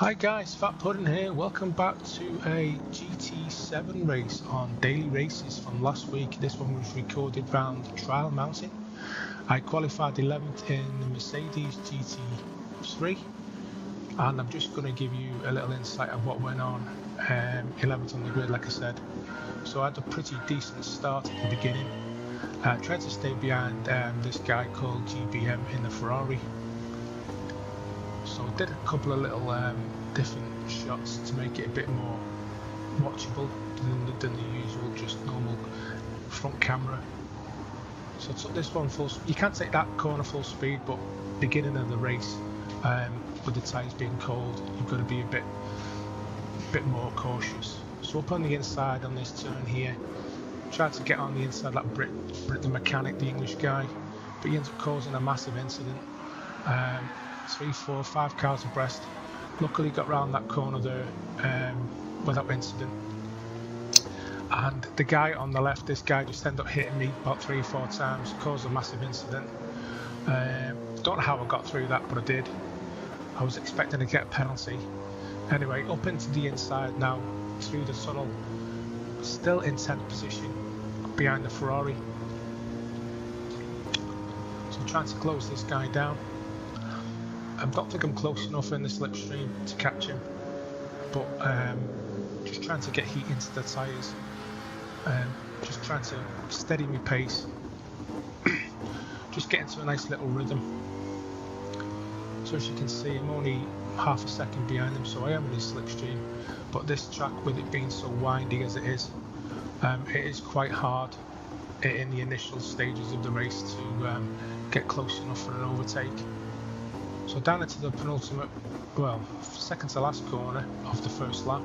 Hi guys, Fat Pudding here. Welcome back to a GT7 race on Daily Races from last week. This one was recorded round Trial Mountain. I qualified 11th in the Mercedes GT3 and I'm just going to give you a little insight of what went on 11th on the grid, like I said. So I had a pretty decent start at the beginning. Tried to stay behind this guy called GBM in the Ferrari. So I did a couple of little different shots to make it a bit more watchable than the usual just normal front camera. So I took this one full speed. You can't take that corner full speed, but beginning of the race with the tyres being cold, you've got to be a bit more cautious. So up on the inside on this turn here, tried to get on the inside like Brit the mechanic, the English guy, but he ends up causing a massive incident. 3, 4, 5 cars abreast. Luckily got round that corner there without incident. And the guy on the left, this guy just ended up hitting me about 3 or 4 times, caused a massive incident. Don't know how I got through that, but I did. I was expecting to get a penalty. Anyway, up into the inside now, through the tunnel, still in 10th position behind the Ferrari. So I'm trying to close this guy down. I don't think I'm close enough in the slipstream to catch him, but just trying to get heat into the tyres, just trying to steady my pace, just get into a nice little rhythm. So as you can see, I'm only half a second behind him, so I am in his slipstream, but this track, with it being so windy as it is quite hard in the initial stages of the race to get close enough for an overtake. So down into the penultimate, well, second to last corner of the first lap,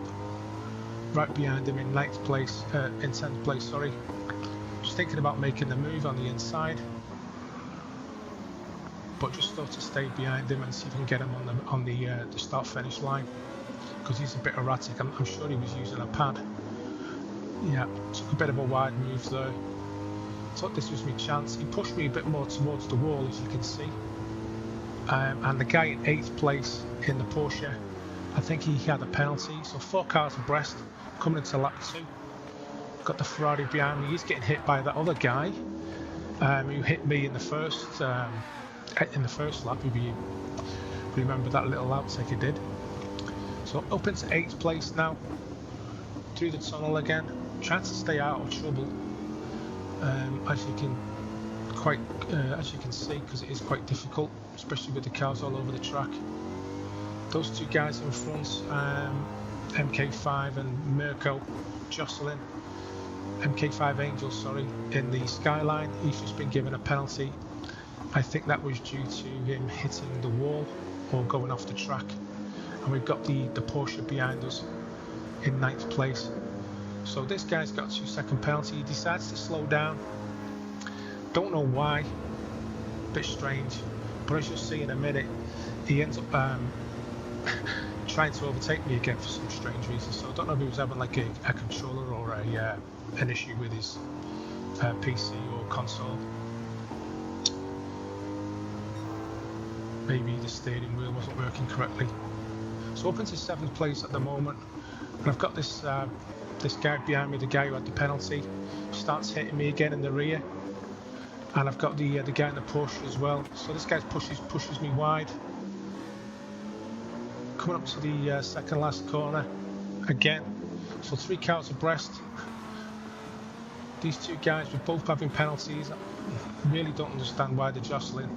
right behind him in 10th place, sorry. Just thinking about making the move on the inside, but just thought to stay behind him and see if I can get him on the start-finish line, because he's a bit erratic. I'm sure he was using a pad. Yeah, took a bit of a wide move there. Thought this was my chance. He pushed me a bit more towards the wall, as you can see. And the guy in 8th place in the Porsche, I think he had a penalty. So 4 cars abreast coming into lap 2. Got the Ferrari behind me. He's getting hit by that other guy who hit me in the first lap. If you remember that little outtake he did. So up into 8th place now, through the tunnel again, trying to stay out of trouble. As you can see, because it is quite difficult, especially with the cars all over the track. Those 2 guys in front, MK5 and Mirko, jostling. MK5 Angel, sorry, in the skyline. He's just been given a penalty. I think that was due to him hitting the wall or going off the track. And we've got the Porsche behind us in 9th place. So this guy's got a 2-second penalty. He decides to slow down. Don't know why, bit strange, but as you'll see in a minute, he ends up trying to overtake me again for some strange reason. So I don't know if he was having like a controller or an issue with his PC or console. Maybe the steering wheel wasn't working correctly. So up into 7th place at the moment, and I've got this guy behind me, the guy who had the penalty, starts hitting me again in the rear. And I've got the guy in the Porsche as well. So this guy pushes me wide. Coming up to the second last corner again. So 3 cars abreast. These 2 guys were both having penalties. I really don't understand why they're jostling,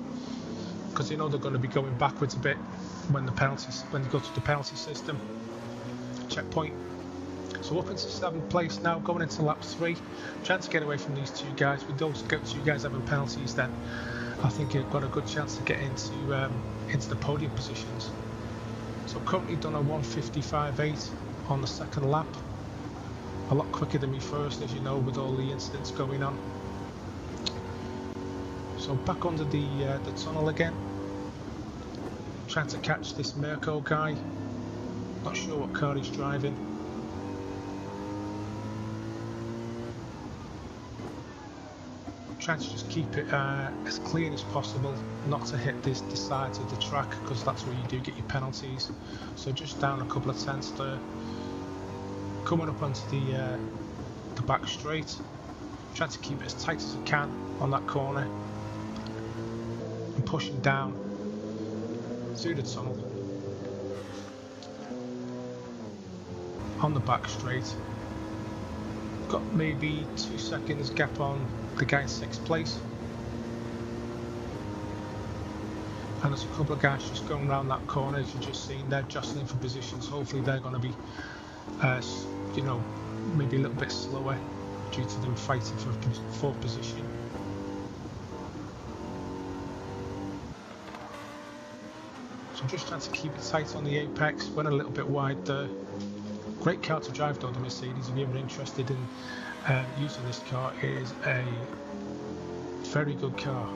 because they know they're going to be going backwards a bit when they go to the penalty system. Checkpoint. So up into 7th place now, going into lap 3, trying to get away from these 2 guys. With those 2 guys having penalties, then I think you've got a good chance to get into the podium positions. So currently done a 1:55.8 on the second lap, a lot quicker than me first, as you know, with all the incidents going on. So back under the tunnel again, trying to catch this Mirko guy. Not sure what car he's driving. trying to just keep it as clean as possible, not to hit the sides of the track, because that's where you do get your penalties. So just down a couple of tenths there. Coming up onto the back straight, trying to keep it as tight as I can on that corner, and pushing down through the tunnel on the back straight. Got maybe 2 seconds gap on the guy in 6th place, and there's a couple of guys just going around that corner, as you've just seen. They're jostling for positions. Hopefully they're going to be you know, maybe a little bit slower due to them fighting for 4th position. So I'm just trying to keep it tight on the apex, went a little bit wide there. Great car to drive though, the Mercedes. If you're ever interested in using this car, it is a very good car.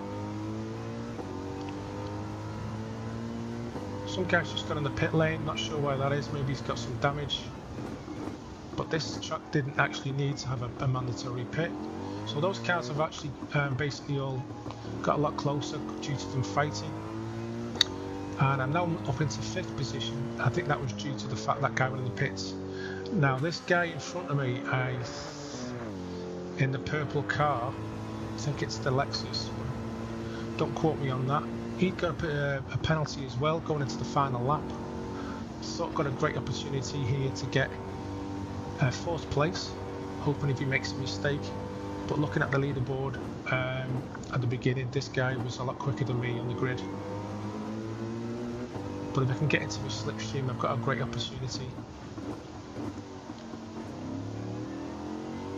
Some guy's just got in the pit lane, not sure why that is, maybe he's got some damage. But this truck didn't actually need to have a mandatory pit. So those cars have actually basically all got a lot closer due to them fighting. And I'm now up into 5th position. I think that was due to the fact that guy went in the pits. Now this guy in front of me, in the purple car, I think it's the Lexus, don't quote me on that. He'd got a penalty as well going into the final lap. So got a great opportunity here to get 4th place, hoping if he makes a mistake. But looking at the leaderboard at the beginning, this guy was a lot quicker than me on the grid. But if I can get into his slipstream, I've got a great opportunity.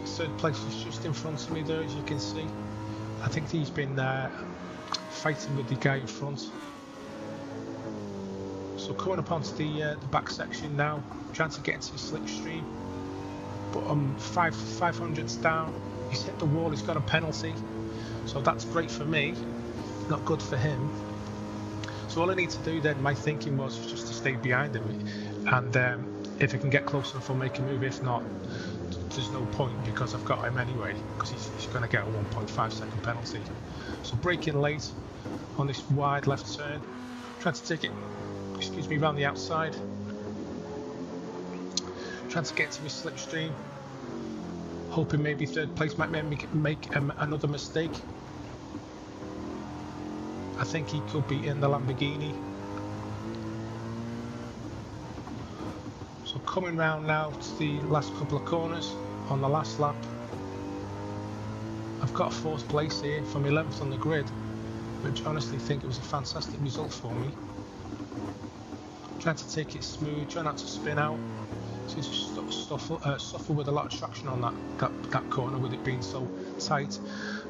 3rd place is just in front of me there, as you can see. I think he's been fighting with the guy in front. So coming up onto the back section now, trying to get into his slipstream. But I'm 500s down. He's hit the wall, he's got a penalty. So that's great for me, not good for him. So all I need to do then, my thinking was just to stay behind him, and if I can get close enough I'll make a move. If not, there's no point, because I've got him anyway, because he's going to get a 1.5 second penalty. So braking late on this wide left turn, trying to take it, excuse me, around the outside, trying to get to his slipstream, hoping maybe 3rd place might make another mistake. I think he could be in the Lamborghini. So coming round now to the last couple of corners on the last lap. I've got 4th place here from 11th on the grid, which I honestly think it was a fantastic result for me. Trying to take it smooth, try not to spin out. So just suffer with a lot of traction on that corner, with it being so tight.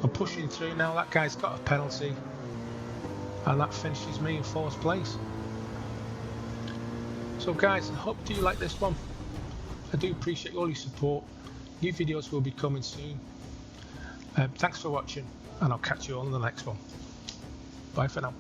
I'm pushing through now. That guy's got a penalty, and that finishes me in 4th place. So guys, I hope you like this one. I do appreciate all your support. New videos will be coming soon. Thanks for watching, and I'll catch you all in the next one. Bye for now.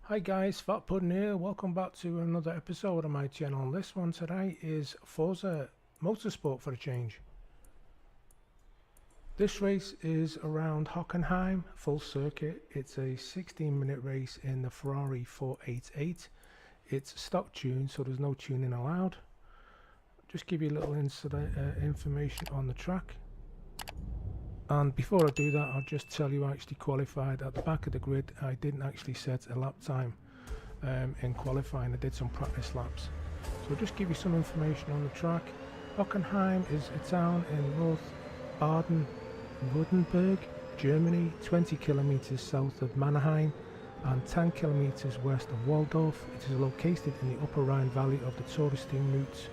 Hi guys, Fat Puddin here. Welcome back to another episode of my channel. This one today is Forza Motorsport for a change. This race is around Hockenheim, full circuit. It's a 16-minute race in the Ferrari 488. It's stock tune, so there's no tuning allowed. Just give you a little information on the track. And before I do that, I'll just tell you I actually qualified at the back of the grid. I didn't actually set a lap time in qualifying. I did some practice laps. So I'll just give you some information on the track. Hockenheim is a town in North Baden-Württemberg, Germany, 20 kilometers south of Mannheim and 10 kilometers west of Waldorf. It is located in the upper Rhine valley of the touristing routes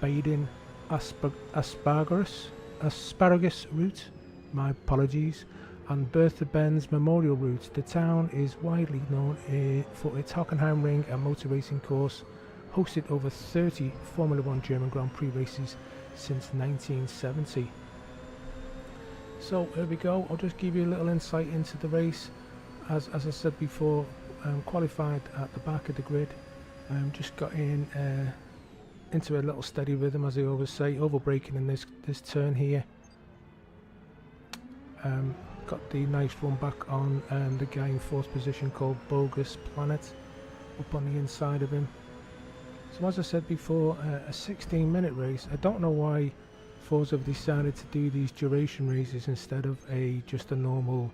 Baden, asparagus route, my apologies, and Bertha-Benz Memorial Route. The town is widely known for its Hockenheim Ring and motor racing course, hosted over 30 Formula 1 German Grand Prix races since 1970. So here we go, I'll just give you a little insight into the race. As I said before, qualified at the back of the grid, just got in into a little steady rhythm, as I always say, over braking in this turn here. Got the nice run back on the guy in fourth position called Bogus Planet up on the inside of him. So as I said before, a 16-minute race. I don't know why Forza have decided to do these duration races instead of just a normal,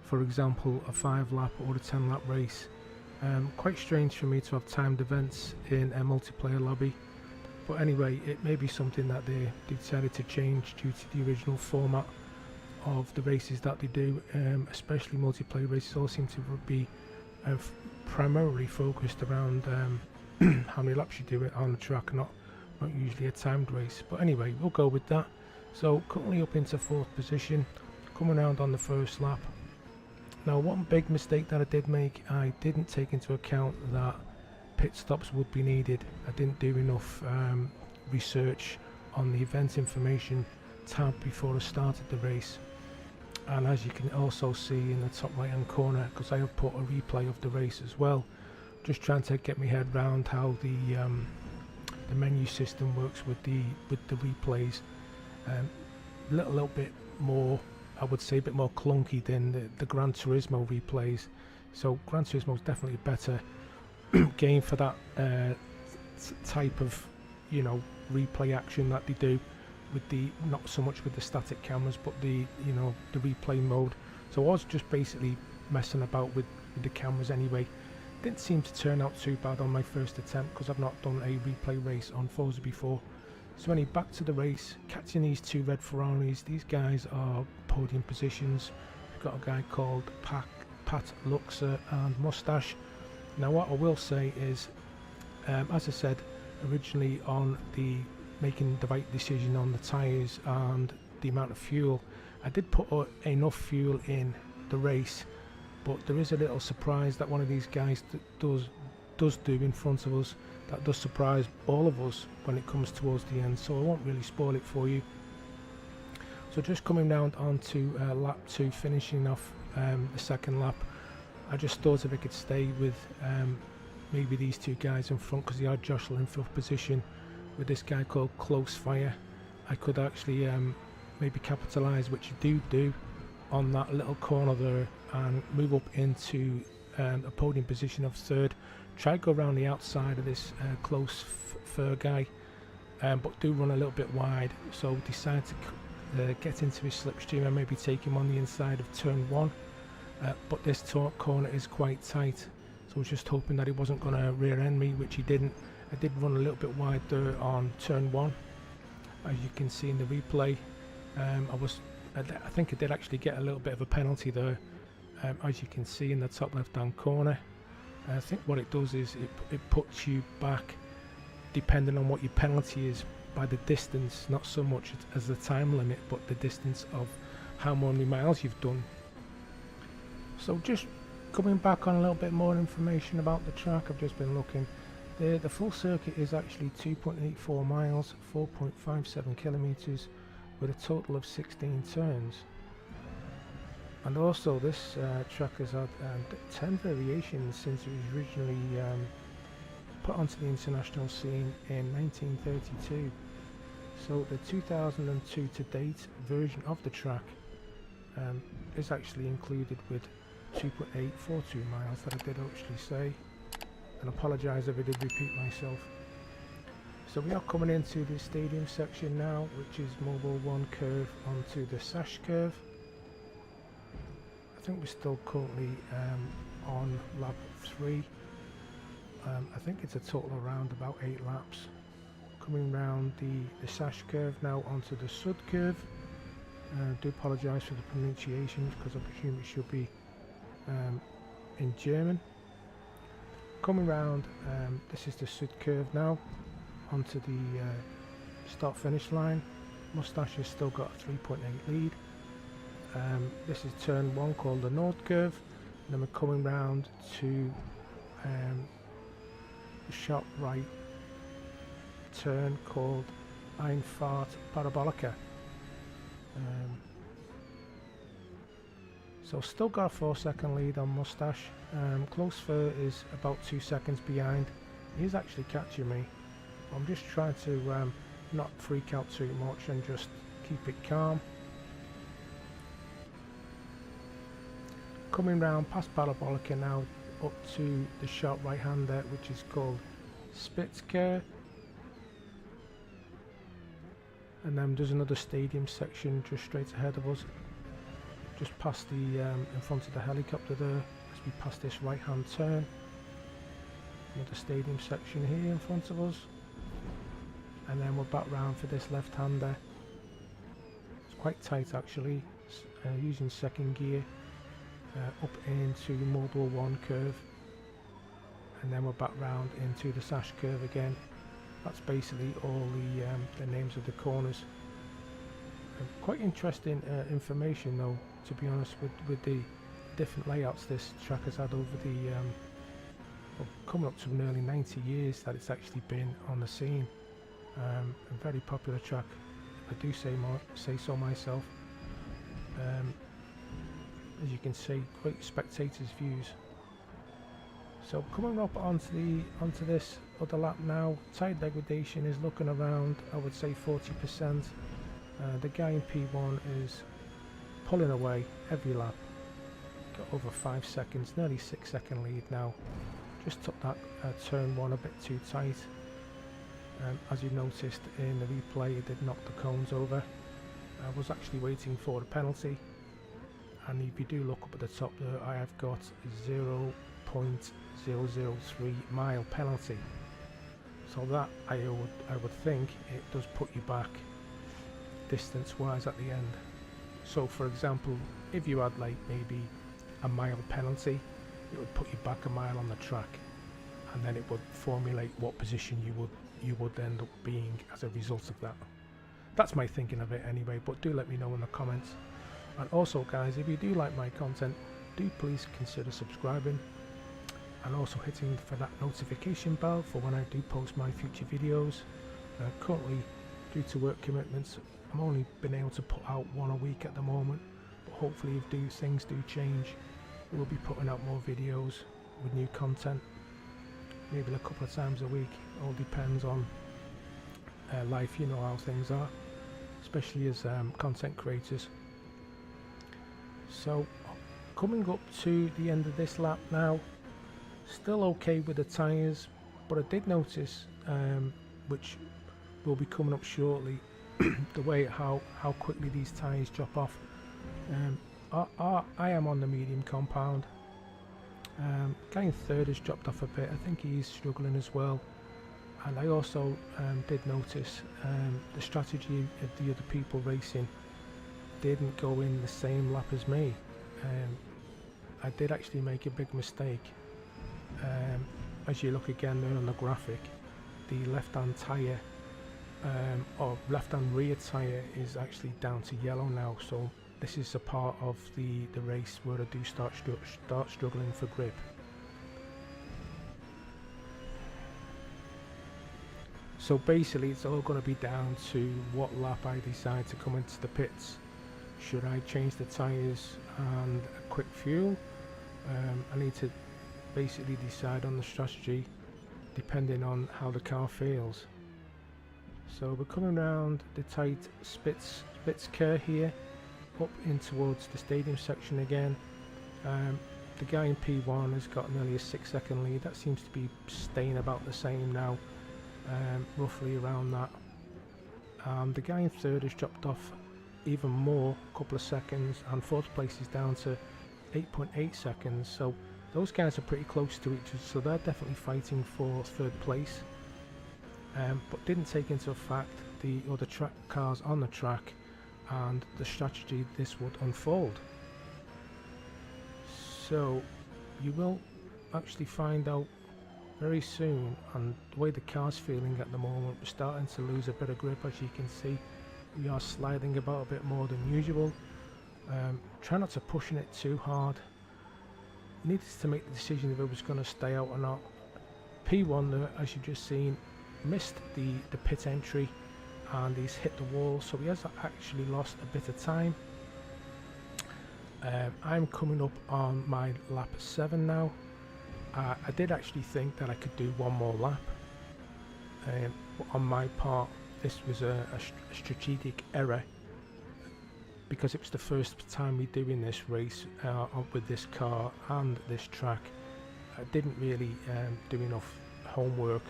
for example, a 5-lap or a 10-lap race. Quite strange for me to have timed events in a multiplayer lobby, but anyway, it may be something that they decided to change due to the original format of the races that they do. Especially multiplayer races all seem to be primarily focused around how many laps you do it on the track, not usually a timed race. But anyway, we'll go with that. So currently up into fourth position, coming around on the first lap. Now, one big mistake that I did make, I didn't take into account that pit stops would be needed. I didn't do enough research on the event information tab before I started the race. And as you can also see in the top right hand corner, because I have put a replay of the race as well, just trying to get my head around how the menu system works with the replays. Little bit more, I would say, a bit more clunky than the Gran Turismo replays. So Gran Turismo is definitely a better game for that type of, replay action that they do, with the not so much with the static cameras, but the the replay mode. So I was just basically messing about with the cameras anyway. Didn't seem to turn out too bad on my first attempt, because I've not done a replay race on Forza before. So anyway, back to the race, catching these two red Ferraris. These guys are podium positions. We've got a guy called Pat Luxer and Mustache. Now what I will say is, as I said originally, on the making the right decision on the tyres and the amount of fuel, I did put enough fuel in the race, but there is a little surprise that one of these guys does do in front of us that does surprise all of us when it comes towards the end, so I won't really spoil it for you. So just coming round onto lap 2, finishing off the second lap, I just thought if I could stay with maybe these two guys in front, because they are jostling for position with this guy called Close Fire, I could actually maybe capitalise, which you do on that little corner there, and move up into a podium position of third. Try to go around the outside of this Close Fur guy, but do run a little bit wide, so decide to get into his slipstream and maybe take him on the inside of turn 1, but this corner is quite tight, so I was just hoping that he wasn't going to rear end me, which he didn't. I did run a little bit wide there on turn 1, as you can see in the replay. I think I did actually get a little bit of a penalty there, as you can see in the top left hand corner. I think what it does is it puts you back, depending on what your penalty is, by the distance, not so much as the time limit, but the distance of how many miles you've done. So just coming back on a little bit more information about the track, I've just been looking. The full circuit is actually 2.84 miles, 4.57 kilometers, with a total of 16 turns. And also this track has had 10 variations since it was originally put onto the international scene in 1932. So the 2002 to date version of the track is actually included with 2.842 miles that I did actually say, and apologise if I did repeat myself. So we are coming into the stadium section now, which is Mobile 1 curve onto the Sash curve. I think we're still currently on lap 3. I think it's a total around about 8 laps. Coming round the Sash curve now onto the Sud curve. I do apologise for the pronunciation, because I presume it should be in German. Coming round, this is the Sud curve now, onto the start finish line. Moustache has still got a 3.8 lead. This is turn 1 called the Nord curve, and then we're coming round to the sharp right turn called Einfahrt Parabolica. So still got a 4-second lead on Moustache. Close Fur is about 2 seconds behind. He's actually catching me. I'm just trying to not freak out too much and just keep it calm. Coming round past Parabolica now up to the sharp right hander, which is called Spitzker. And then there's another stadium section just straight ahead of us, just past the in front of the helicopter there, as we pass this right hand turn. Another stadium section here in front of us, and then we're back round for this left hander. It's quite tight actually, using second gear up into Mobile 1 curve, and then we're back round into the Sash curve again. That's basically all the names of the corners. Quite interesting information though, to be honest, with the different layouts this track has had over the well, coming up to nearly 90 years that it's actually been on the scene. A very popular track, if I do say so myself. As you can see, great spectators' views. So coming up onto this other lap now, tyre degradation is looking around, I would say 40%. The guy in P1 is pulling away every lap. Got over 5 seconds, nearly 6-second lead now. Just took that turn 1 a bit too tight. As you noticed in the replay, it did knock the cones over. I was actually waiting for the penalty, and if you do look up at the top there, I have got 0.003 mile penalty. So that I would think it does put you back distance wise at the end. So for example, if you had like maybe a mile penalty, it would put you back a mile on the track, and then it would formulate what position you would end up being as a result of that. That's my thinking of it anyway, but do let me know in the comments. And also guys, if you do like my content, do please consider subscribing and also hitting for that notification bell for when I do post my future videos. Currently, due to work commitments, I'm only been able to put out 1 a week at the moment, but hopefully if things do change, we'll be putting out more videos with new content, maybe a couple of times a week. All depends on life, you know how things are, especially as content creators. So coming up to the end of this lap now, still okay with the tyres, but I did notice, which will be coming up shortly, the way how quickly these tyres drop off. I am on the medium compound. Guy in third has dropped off a bit. I think he's struggling as well. And I also did notice the strategy of the other people racing didn't go in the same lap as me. I did actually make a big mistake. As you look again there on the graphic, the left-hand tyre or left-hand rear tyre is actually down to yellow now. So this is a part of the race where I do start struggling for grip. So basically it's all going to be down to what lap I decide to come into the pits. Should I change the tyres and a quick fuel? I need to basically decide on the strategy depending on how the car feels. So we're coming around the tight Spitzker here, up in towards the stadium section again. The guy in P1 has got nearly a 6-second lead. That seems to be staying about the same now, roughly around that. The guy in third has dropped off even more, a couple of seconds, and fourth place is down to 8.8 seconds. So those guys are pretty close to each other, so they're definitely fighting for third place. But didn't take into fact the other cars on the track and the strategy this would unfold. So you will actually find out very soon, and the way the car's feeling at the moment, we're starting to lose a bit of grip. As you can see, we are sliding about a bit more than usual. Try not to pushing it too hard. Needed to make the decision if it was going to stay out or not. P1, as you've just seen, missed the pit entry and he's hit the wall, so he has actually lost a bit of time. I'm coming up on my lap 7 now. I did actually think that I could do one more lap. But on my part, this was a strategic error, because it was the first time we doing this race with this car and this track. I didn't really do enough homework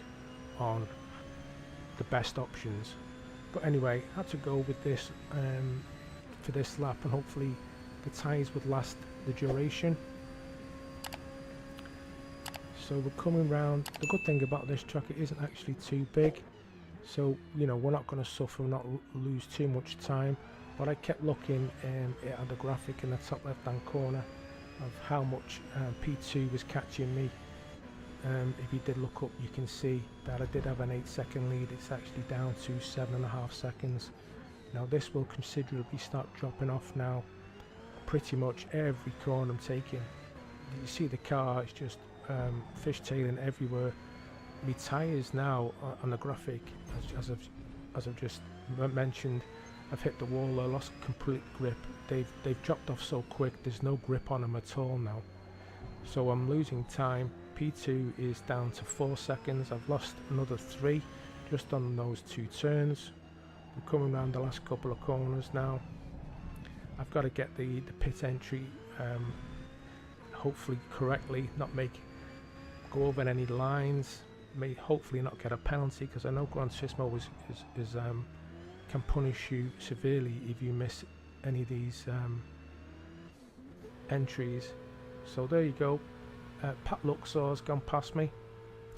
on the best options, but anyway, I had to go with this for this lap, and hopefully the tyres would last the duration. So we're coming round. The good thing about this track, it isn't actually too big, so you know, we're not going to suffer, not lose too much time. But I kept looking at the graphic in the top left hand corner of how much P2 was catching me. If you did look up, you can see that I did have an 8-second lead. It's actually down to 7.5 seconds. Now this will considerably start dropping off now. Pretty much every corner I'm taking, you see the car is just fishtailing everywhere. My tyres now on the graphic, as I've just mentioned, I've hit the wall. I lost complete grip. They've dropped off so quick. There's no grip on them at all now. So I'm losing time. P2 is down to 4 seconds. I've lost another 3 just on those 2 turns. I'm coming around the last couple of corners now. I've got to get the pit entry hopefully correctly, not go over any lines, may hopefully not get a penalty, because I know Gran Turismo can punish you severely if you miss any of these entries. So there you go. Pat Luxor's gone past me.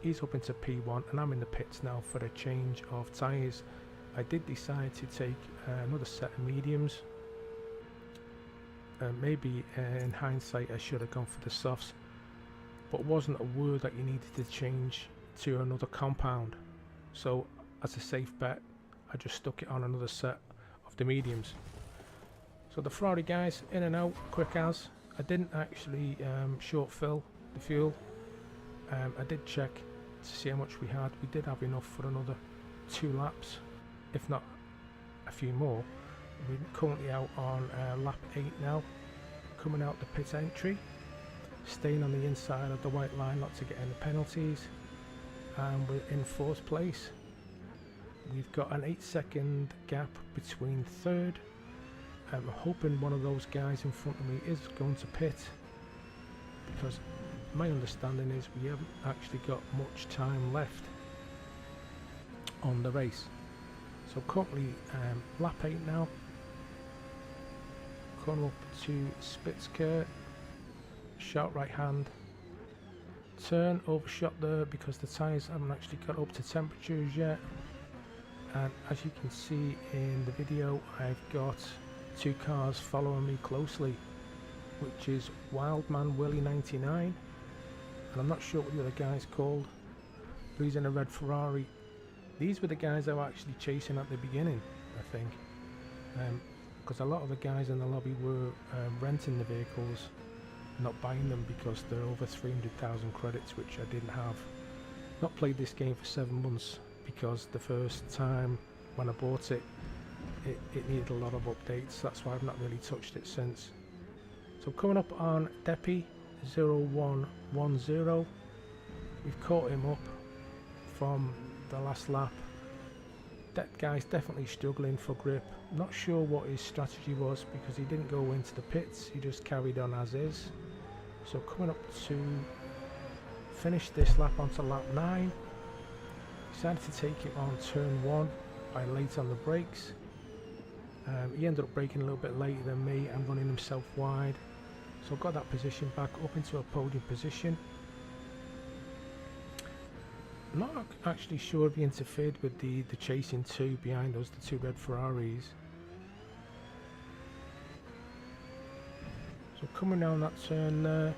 He's up into P1 and I'm in the pits now for a change of tyres. I did decide to take another set of mediums. Maybe in hindsight I should have gone for the softs, but it wasn't aware that you needed to change to another compound. So as a safe bet, I just stuck it on another set of the mediums. So the Ferrari guys in and out quick as. I didn't actually short fill the fuel. I did check to see how much we had. We did have enough for another 2 laps, if not a few more. We're currently out on lap 8 now, coming out the pit entry, staying on the inside of the white line not to get any penalties, and we're in 4th place. We've got an 8-second gap between 3rd. I'm hoping one of those guys in front of me is going to pit, because my understanding is we haven't actually got much time left on the race. So currently lap 8 now, coming up to Spitzker, sharp right hand turn, overshot there because the tyres haven't actually got up to temperatures yet. And as you can see in the video, I've got 2 cars following me closely, which is Wildman Willie 99, and I'm not sure what the other guy's called, but he's in a red Ferrari. These were the guys I was actually chasing at the beginning, I think, because a lot of the guys in the lobby were renting the vehicles, not buying them, because they're over 300,000 credits, which I didn't have. Not played this game for 7 months, because the first time when I bought it, it needed a lot of updates. That's why I've not really touched it since. So coming up on Deppy 0110, we've caught him up from the last lap. That guy's definitely struggling for grip. Not sure what his strategy was, because he didn't go into the pits, he just carried on as is. So coming up to finish this lap onto lap 9, decided to take it on turn 1 by late on the brakes. He ended up braking a little bit later than me and running himself wide, so got that position back up into a podium position. I'm not actually sure if he interfered with the chasing 2 behind us, the 2 red Ferraris. So coming down that turn there,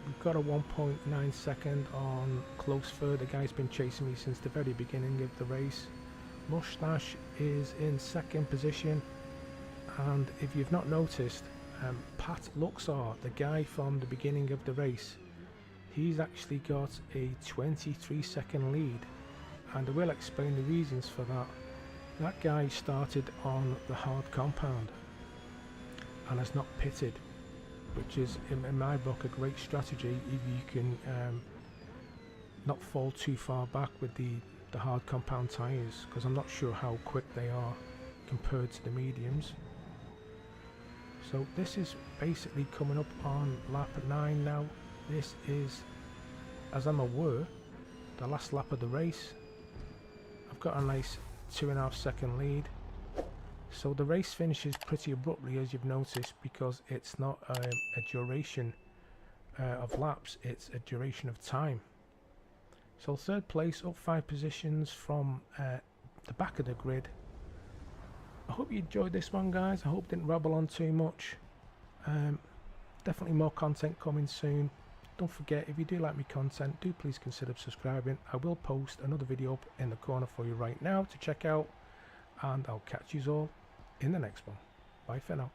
we've got a 1.9 second on close third. The guy's been chasing me since the very beginning of the race. Mustache is in second position, and if you've not noticed, Pat Luxor, the guy from the beginning of the race, he's actually got a 23-second lead, and I will explain the reasons for that. That guy started on the hard compound and has not pitted, which is in my book a great strategy if you can not fall too far back with the hard compound tyres, because I'm not sure how quick they are compared to the mediums. So this is basically coming up on lap 9 now. This is, as I'm aware, the last lap of the race. I've got a nice 2.5 second lead. So the race finishes pretty abruptly, as you've noticed, because it's not a duration of laps, it's a duration of time. So third place, up 5 positions from the back of the grid. I hope you enjoyed this one, guys. I hope it didn't rabble on too much. Definitely more content coming soon. Don't forget, if you do like my content, do please consider subscribing. I will post another video up in the corner for you right now to check out, and I'll catch you all in the next one. Bye for now.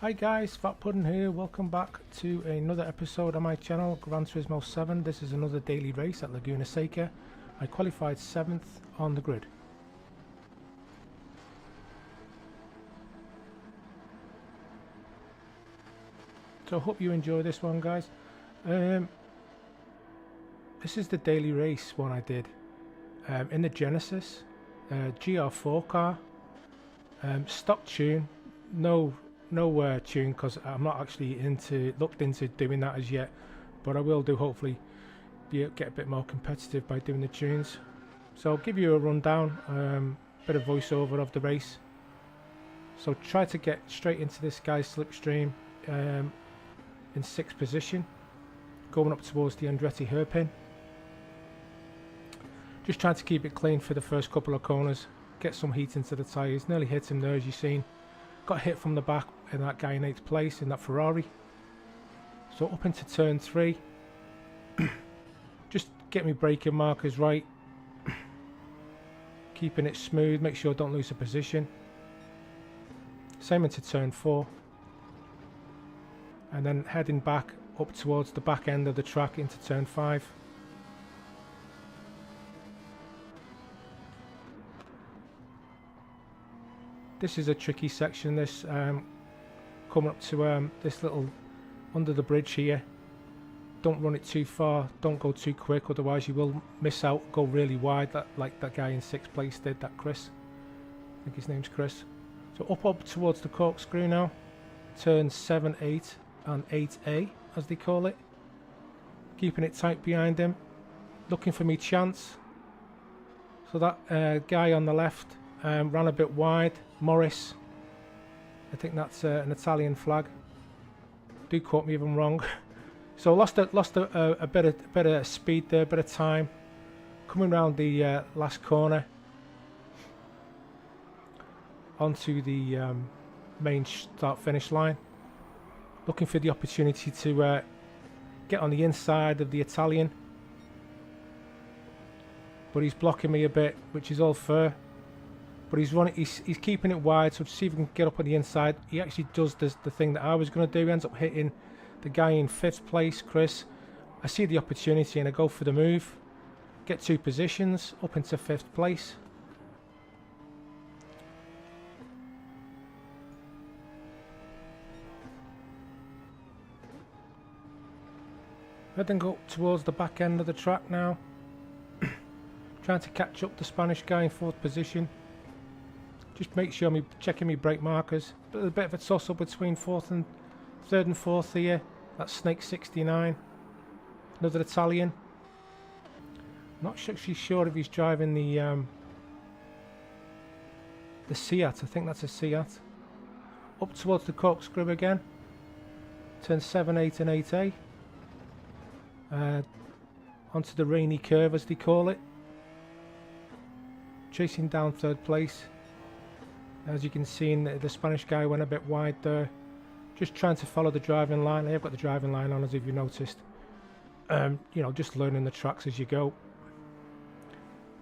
Hi guys, Fat Pudding here. Welcome back to another episode on my channel, Gran Turismo 7. This is another daily race at Laguna Seca. I qualified 7th on the grid. So I hope you enjoy this one, guys. This is the daily race one I did in the Genesis GR4 car, stock tune, no tune, because I'm not actually looked into doing that as yet, but I will do, hopefully get a bit more competitive by doing the tunes. So I'll give you a rundown, bit of voiceover of the race. So try to get straight into this guy's slipstream in 6th position, going up towards the Andretti hairpin. Just trying to keep it clean for the first couple of corners, get some heat into the tyres. Nearly hit him there, as you've seen. Got hit from the back in that guy in 8th place in that Ferrari. So up into turn 3, just get me braking markers right, keeping it smooth, make sure I don't lose a position. Same into turn 4, and then heading back up towards the back end of the track into turn 5. This is a tricky section, this coming up to this little under the bridge here. Don't run it too far, don't go too quick, otherwise you will miss out, go really wide, like that guy in 6th place did, that Chris. I think his name's Chris. So up towards the corkscrew now, turns 7, 8 and 8A as they call it. Keeping it tight behind him, looking for me chance. So that guy on the left ran a bit wide, Morris. I think that's an Italian flag. Do quote me if I'm wrong. So lost a bit of speed there, a bit of time. Coming round the last corner onto the main start-finish line. Looking for the opportunity to get on the inside of the Italian, but he's blocking me a bit, which is all fair. But he's keeping it wide, so to see if we can get up on the inside. He actually does the thing that I was going to do. He ends up hitting the guy in 5th place, Chris. I see the opportunity and I go for the move. Get 2 positions, up into 5th place. Heading up towards the back end of the track now. Trying to catch up the Spanish guy in 4th position. Just make sure I'm checking my brake markers. But a bit of a toss-up between 3rd and 4th here. That's Snake 69. Another Italian. Not actually sure if he's driving the the Seat, I think that's a Seat. Up towards the corkscrew again. Turn 7, 8 and 8A. Onto the rainy curve as they call it. Chasing down third place. As you can see, the Spanish guy went a bit wide there. Just trying to follow the driving line. I have got the driving line on, as if you noticed. You know, just learning the tracks as you go.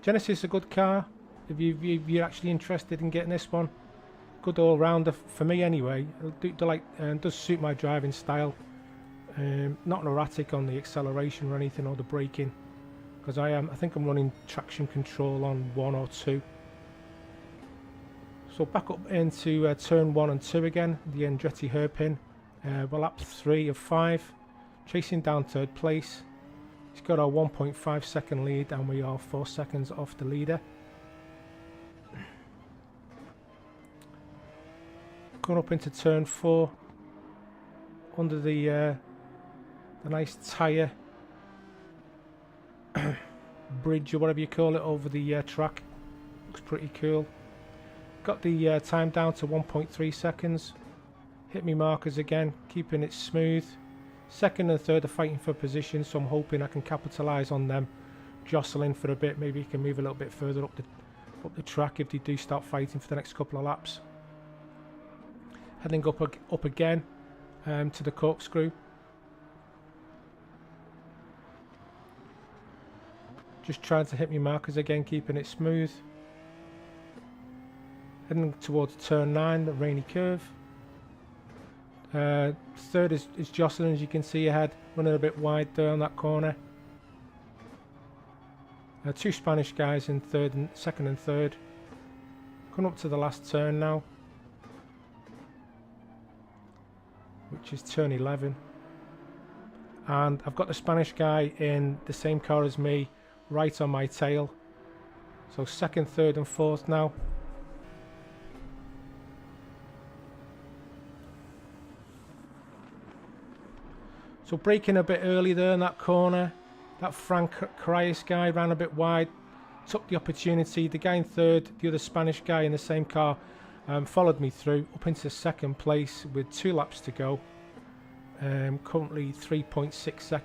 Genesis is a good car. If you're actually interested in getting this one, good all-rounder for me anyway. Does suit my driving style. Not erratic on the acceleration or anything, or the braking, because I think I'm running traction control on 1 or 2. So back up into turn 1 and 2 again, the Andretti hairpin. We're lap 3 of 5, chasing down third place. He's got our 1.5 second lead, and we are 4 seconds off the leader. Going up into turn 4, under the nice tyre bridge or whatever you call it over the track. Looks pretty cool. Got the time down to 1.3 seconds. Hit me markers again, keeping it smooth. Second and third are fighting for position, so I'm hoping I can capitalise on them jostling for a bit. Maybe you can move a little bit further up the track if they do start fighting for the next couple of laps. Heading up again to the corkscrew. Just trying to hit me markers again, keeping it smooth. Heading towards turn 9, the rainy curve. Third is jostling, as you can see ahead, running a bit wide there on that corner. 2 Spanish guys in second and third. Coming up to the last turn now, which is turn 11. And I've got the Spanish guy in the same car as me, right on my tail. So second, third and fourth now. So braking a bit early there in that corner. That Frank Carias guy ran a bit wide, took the opportunity. The guy in third, the other Spanish guy in the same car, followed me through up into second place with 2 laps to go. Currently 3.6 seconds.